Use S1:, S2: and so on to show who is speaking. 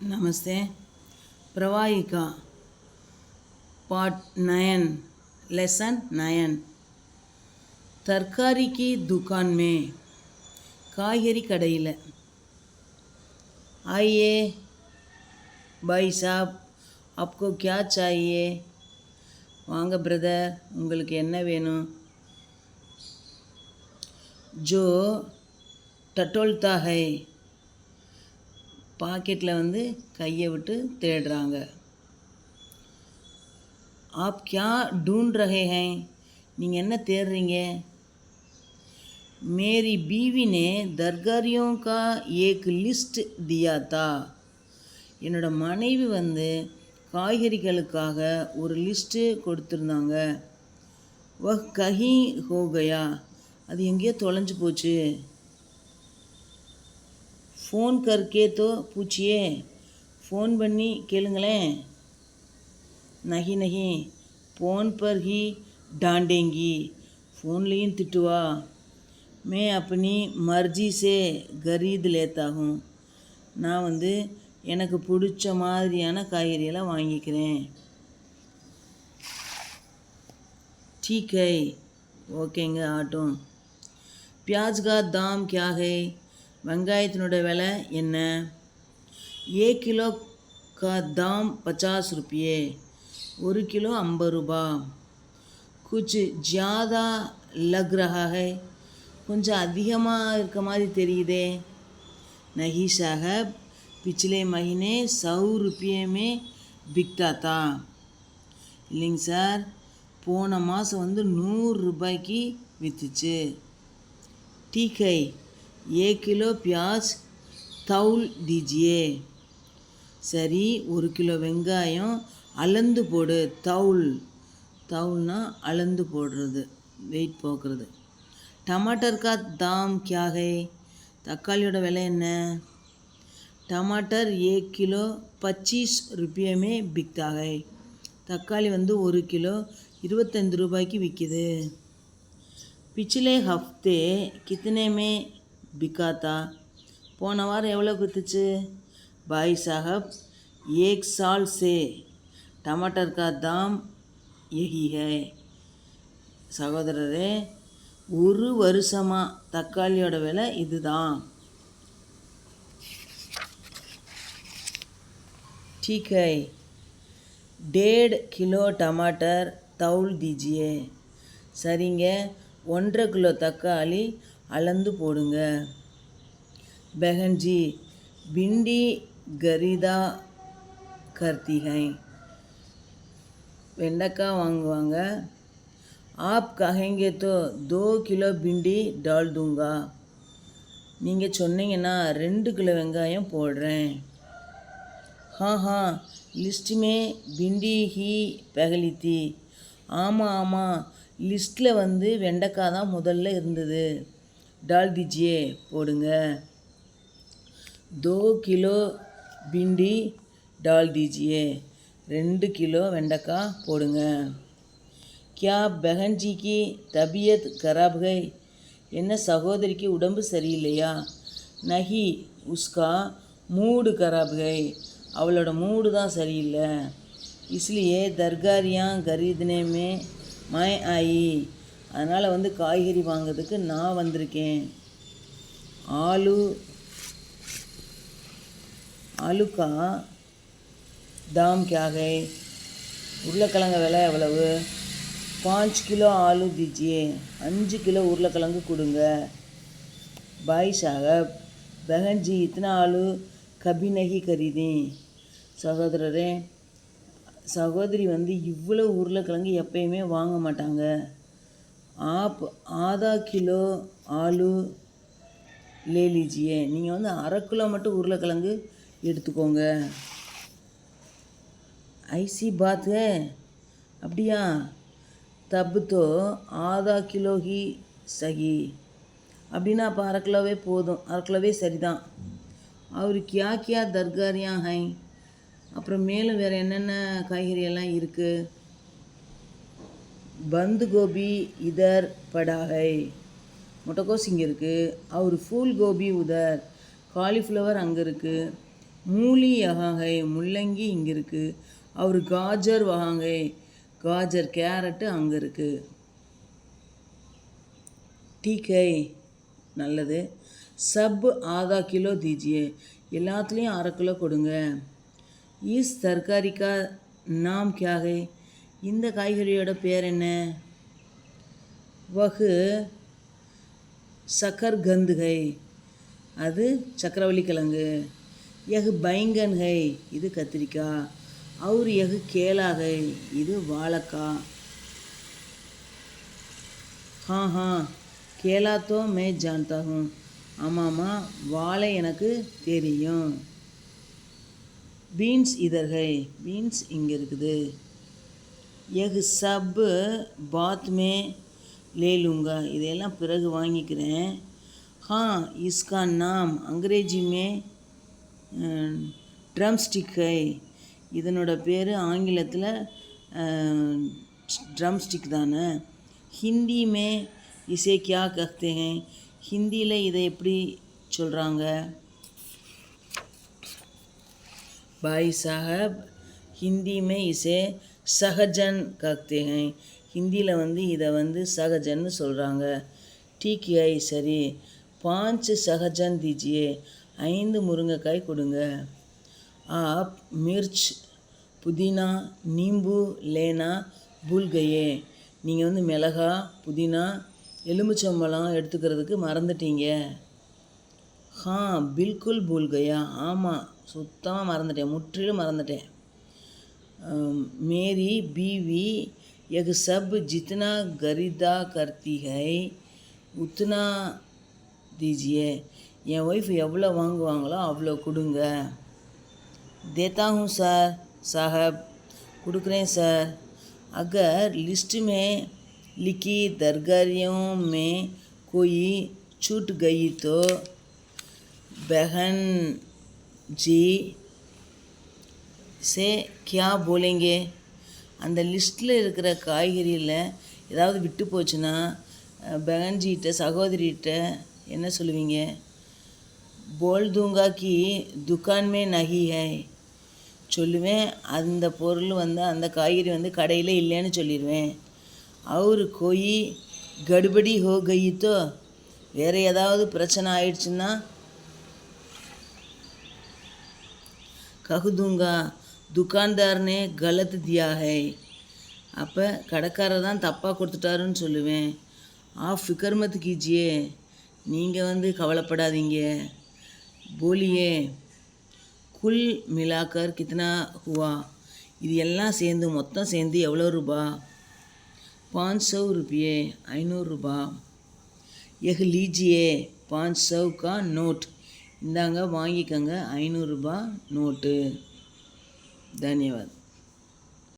S1: नमस्ते। प्रवाहिका part 9 lesson 9। तरकारी की दुकान में काய்கறி கடையில் आइए भाई साहब आपको क्या चाहिए வாங்க பிரதர் உங்களுக்கு என்ன வேணும் जो टटोलता है பாக்கெட்டில் வந்து கையை விட்டு தேடுறாங்க आप क्या ढूंढ रहे हैं நீங்கள் என்ன தேடுறீங்க मेरी बीवी ने दरगारियों का एक लिस्ट दिया था என்னோட மனைவி வந்து காய்கறிகளுக்காக ஒரு லிஸ்ட்டு கொடுத்துருந்தாங்க वह कहीं हो गया அது எங்கேயோ தொலைஞ்சு போச்சு फ़ोन करके तो पूछिए फ़ोन பண்ணி கேளுங்களேன் नहीं नहीं फ़ोन पर ही डांटेंगी फ़ोनலேயும் திட்டுவா मैं अपनी मर्ज़ी से खरीद लेता हूँ நான் வந்து எனக்கு பிடிச்ச மாதிரியான காய்கறியெல்லாம் வாங்கிக்கிறேன் ठीक है ஓகேங்க ஆட்டும் प्याज का दाम क्या है வெங்காயத்தினோட விலை என்ன एक किलो का दाम 50 रुपये ஒரு கிலோ 50 ரூபா कुछ ज़्यादा लग रहा है கொஞ்சம் அதிகமாக இருக்க மாதிரி தெரியுதே नहीं साहब पिछले महीने 100 रुपये में बिकता था இல்லைங்க சார் போன மாதம் வந்து 100 ரூபாய்க்கு விற்றுச்சு ठीक है 1 किलो प्याज तौल दीजिए சரி 1 கிலோ வெங்காயம் அளந்து போடு தவுல்னா அளந்து போடுறது வெயிட் போக்குறது टमाटर का दाम क्या है தக்காளியோட விலை என்ன टमाटर 1 किलो 25 रुपये में बिकता है தக்காளி வந்து 1 கிலோ 25 ரூபாய்க்கு விற்கிது पिछले हफ्ते कितने में बिका था போன வாரம் எவ்வளோ விற்றுச்சு भाई साहब 1 साल से टमाटर का दाम यही है சகோதரரே ஒரு வருஷமாக தக்காளியோட விலை இதுதான் ठीक है 1.5 किलो टमाटर तौल दीजिए சரிங்க 1.5 கிலோ தக்காளி அளந்து போடுங்க बहन जी भिंडी खरीदा करती हैं வெண்டைக்காய் வாங்குவாங்க आप कहेंगे तो 2 किलो भिंडी डाल दूँगा நீங்கள் சொன்னீங்கன்னா 2 கிலோ வெங்காயம் போடுறேன் हाँ हाँ लिस्ट में भिंडी ही पहली थी ஆமாம் ஆமாம் லிஸ்ட்டில் வந்து வெண்டைக்காய் தான் முதல்ல இருந்தது டால் தீஜியே போடுங்க 2 கிலோ भिंडी डाल दीजिए 2 கிலோ வெண்டைக்காய் போடுங்க क्या बहन जी की तबीयत खराब है என்ன சகோதரிக்கு உடம்பு சரியில்லையா नहीं उसका मूड खराब है அவளோட மூடு தான் சரியில்லை इसलिए दरगारियाँ खरीदने में मैं आई அதனால் வந்து காய்கறி வாங்கிறதுக்கு நான் வந்திருக்கேன் आलू का दाम क्या है உருளைக்கிழங்கு விலை எவ்வளவு 5 किलो आलू दीजिए 5 किलो உருளைக்கிழங்கு கொடுங்க भाई साहब बहन जी इतना आलू कभी नहीं खरीदी சகோதரரே சகோதரி வந்து இவ்வளோ உருளைக்கிழங்கு எப்பயுமே வாங்க மாட்டாங்க आप आधा किलो आलू ले लीजिए நீங்கள் வந்து 1/2 கிலோ மட்டும் உருளைக்கிழங்கு எடுத்துக்கோங்க ஐசி बात है அப்படியா तब तो आधा किलो ही सही அப்படின்னா அப்போ 1/2 கிலோவே போதும் 1/2 கிலோவே சரிதான் அவர் क्या क्या दरगारियाँ हैं அப்புறம் மேலும் வேறு என்னென்ன காய்கறியெல்லாம் இருக்குது பந்து கோபி இதர் படா है முட்டைக்கோஸ் இங்கே இருக்குது और फूल गोभी उधर காலிஃப்ளவர் அங்கே இருக்குது மூலி யகாங்கை முள்ளங்கி இங்கே இருக்குது. அவர் காஜர் வகாங்கை காஜர் கேரட்டு அங்கே இருக்குது. டீக்கை நல்லது. சப் ஆதா கிலோ தீஜியே எல்லாத்துலேயும் அரை கிலோ கொடுங்க. இஸ் தர்காரிக்கா நாம் கியாகை இந்த காய்கறியோட பேர் என்ன? வகு சக்கர்கந்துகை அது சக்கரவள்ளி கிழங்கு. எகு பைங்கன்கை இது கத்திரிக்காய். அவர் எகு கேளாகை இது வாழைக்காய். ஹா கேலா தோ மே ஜான்தா ஹூம் ஆமாம்மா வாழை எனக்கு தெரியும். பீன்ஸ் இதழ்கை பீன்ஸ் இங்கே இருக்குது. எகு சப் பாத் மே லே லூங்கா இதையெல்லாம் பிறகு வாங்கிக்கிறேன். இஸ்கா நாம் அங்கிரேஜி மே ட்ரம்ஸ்டிக்கை இதனோட பேர் ஆங்கிலத்தில் ட்ரம்ஸ்டிக் தானே. ஹிந்தி மே இசே கியா கஹ்தே ஹேன் ஹிந்தியில் இதை எப்படி சொல்கிறாங்க? பாய் சாஹப் ஹிந்தி மே இசே சஹஜன் கஹ்தே ஹேன் ஹிந்தியில் இதை சகஜன்னு சொல்கிறாங்க. டீக் ஹை சரி. 5 சகஜன் தீஜியே 5 முருங்கைக்காய் கொடுங்க. ஆப் மிர்ச் புதினா நீம்பு லேனா பூல் கயே நீங்கள் மிளகா புதினா எலுமிச்சம்பழம் எடுத்துக்கிறதுக்கு மறந்துட்டீங்க. பில்குல் பூல் கயா ஆமாம் சுத்தமாக மறந்துட்டேன், முற்றிலும் மறந்துட்டேன். மேரி பீவி எக் சப் ஜித்னா கரிதா கர்த்தி ஹை உத்னா தீஜியே என் ஒய்ஃப் எவ்வளோ வாங்குவாங்களோ அவ்வளோ கொடுங்க. தேத்தா ஹூம் சார் சாஹப் கொடுக்குறேன் சார். अगर लिस्ट में लिखी तरकारियों में कोई छूट गई तो बहन जी से क्या बोलेंगे? அந்த லிஸ்ட்டில் இருக்கிற காய்கறியில் ஏதாவது விட்டு போச்சுன்னா பெகன்ஜிகிட்ட சகோதரிகிட்ட என்ன சொல்லுவீங்க? போல் தூங்கா கி துக்கான் மே நஹி ஹை சொல்லுவேன். அந்த பொருள் அந்த காய்கறி கடையில் இல்லைன்னு சொல்லிடுவேன். அவர் கோயி கடுபடி ஹோ கயி தோ வேறு ஏதாவது பிரச்சனை ஆயிடுச்சுன்னா கஹுதூங்கா துக்கான்தார்னே கலத் தியா ஹை அப்போ கடைக்காரர் தான் தப்பாக கொடுத்துட்டாருன்னு சொல்லுவேன். ஃபிகர் மத் கீஜியே நீங்கள் கவலைப்படாதீங்க. போலியே குல் மிலாக்கர் கித்தனா ஹுவா இது எல்லாம் சேர்ந்து மொத்தம் சேர்ந்து எவ்வளோ ரூபா? 500 रुपये 500 ரூபா. எஹ் லீஜியே 500 கா நோட் இந்தாங்க வாங்கிக்கோங்க 500 ரூபா நோட்டு. தன்யவாத்.